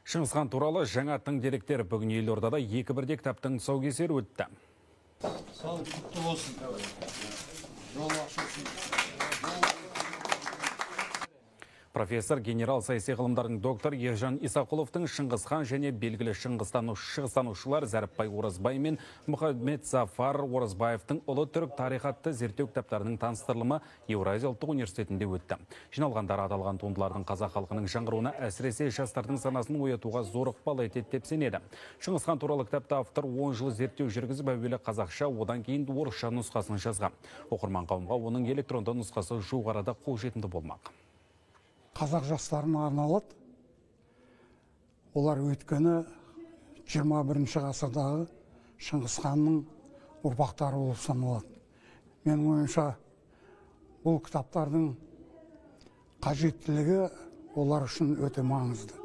Шыңғыс хан туралы жаңа тың деректер бүгін Елордада екі бірде кітаптың тұсаукесері өтті. Сау құтты болсын. Жол ашылсын. Профессор генерал саяси ғылымдардың доктор Ержан Исақұловтың Шыңғыс хан және белгілі шығыстанушылар Зәріпбай Оразбай мен Мұхаммед Зафар Оразбаевтың ұлы түрік тарихы атты зерттеу кітаптарының таныстырылымы Еуразия ұлттық университетінде өтті. Жиналғандар аталған туындылардың қазақ халқының жаңғыруына, әсіресе жастардың санасын оятуға зор ықпал етеді деп сенеді. Шыңғыс хан туралы кітапта автор 10 жыл зерттеу жүргізіп, әуелі қазақша, одан кейін орысша нұсқасын жазған. Оқырман қауымға оның электронды нұсқасы жуық арада қолжетімді болмақ. Қазақ жастарына арналады. Олар өткені 21-ші ғасырдағы Шыңғыс ханның ұрпақтары болып саналады. Менің ойымша, бұл кітаптардың қажеттілігі олар үшін өте маңызды.